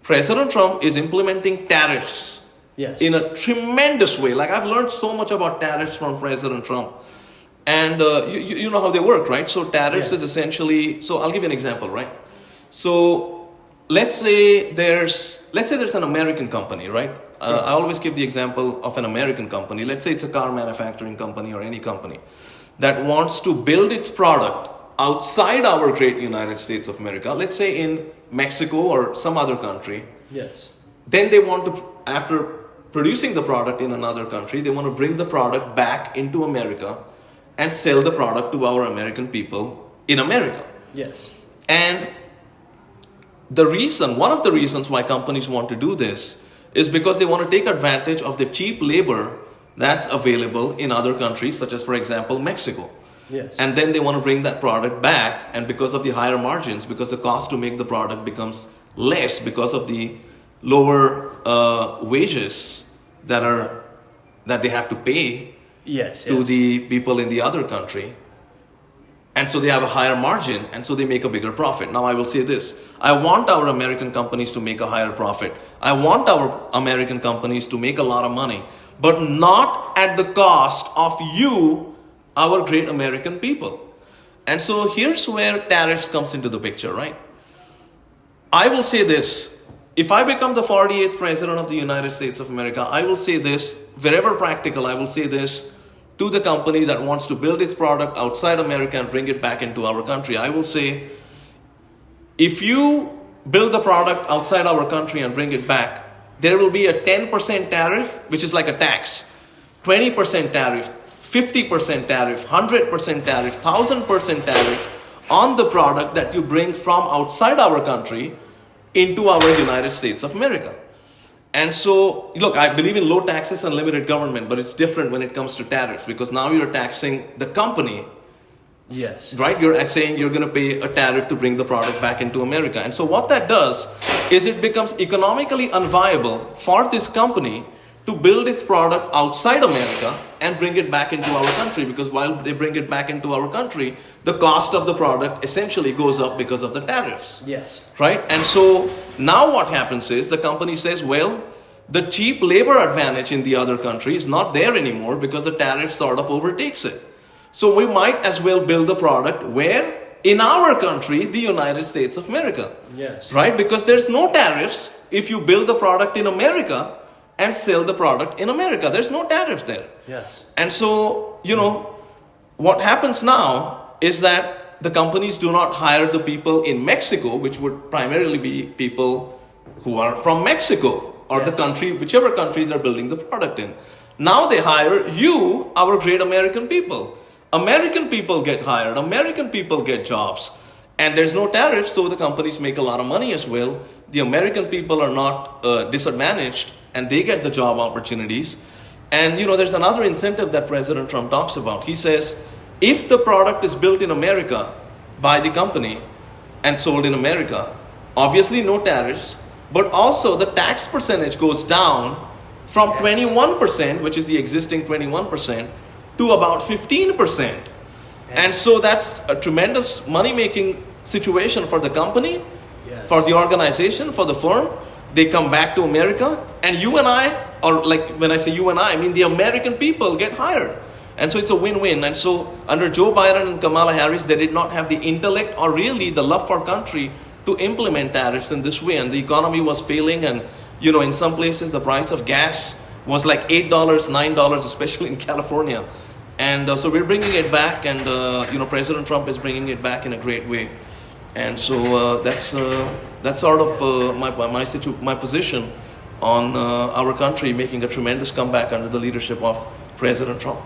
President Trump is implementing tariffs in a tremendous way. Like, I've learned so much about tariffs from President Trump. And you know how they work, right? So tariffs is essentially, so I'll give you an example, right? So let's say there's an American company, right? I always give the example of an American company. Let's say it's a car manufacturing company or any company that wants to build its product outside our great United States of America, let's say in Mexico or some other country. Yes. Then they want to, after producing the product in another country, they want to bring the product back into America and sell the product to our American people in America. Yes. And one of the reasons why companies want to do this is because they want to take advantage of the cheap labor that's available in other countries, such as, for example, Mexico. Yes. And then they want to bring that product back, and because of the higher margins, because the cost to make the product becomes less because of the lower wages that they have to pay to the people in the other country. And so they have a higher margin, and so they make a bigger profit. Now I will say this, I want our American companies to make a higher profit. I want our American companies to make a lot of money, but not at the cost of you, our great American people. And so here's where tariffs comes into the picture, right? I will say this, if I become the 48th president of the United States of America, I will say this, wherever practical, I will say this to the company that wants to build its product outside America and bring it back into our country. I will say, if you build the product outside our country and bring it back, there will be a 10% tariff, which is like a tax, 20% tariff, 50% tariff, 100% tariff, 1000% tariff on the product that you bring from outside our country into our United States of America. And so, look, I believe in low taxes and limited government, but it's different when it comes to tariffs, because now you're taxing the company. Yes. Right? You're saying you're going to pay a tariff to bring the product back into America. And so what that does is it becomes economically unviable for this company to build its product outside America and bring it back into our country, because while they bring it back into our country, the cost of the product essentially goes up because of the tariffs. Yes. Right? And so now what happens is the company says, well, the cheap labor advantage in the other country is not there anymore because the tariff sort of overtakes it. So we might as well build the product where? In our country, the United States of America. Yes. Right? Because there's no tariffs if you build the product in America and sell the product in America. There's no tariff there. Yes. And so, what happens now is that the companies do not hire the people in Mexico, which would primarily be people who are from Mexico or the country, whichever country they're building the product in. Now they hire you, our great American people. American people get hired. American people get jobs. And there's no tariff, so the companies make a lot of money as well. The American people are not disadvantaged, and they get the job opportunities. And there's another incentive that President Trump talks about. He says, if the product is built in America by the company and sold in America, obviously no tariffs, but also the tax percentage goes down from 21%, which is the existing 21%, to about 15%. And so that's a tremendous money-making situation for the company, for the organization, for the firm. They come back to America, and you and I, or like when I say you and I mean the American people get hired. And so it's a win-win. And so under Joe Biden and Kamala Harris, they did not have the intellect or really the love for country to implement tariffs in this way. And the economy was failing, and in some places the price of gas was like $8, $9, especially in California. And so we're bringing it back, and President Trump is bringing it back in a great way. And so that's sort of my position on our country making a tremendous comeback under the leadership of President Trump.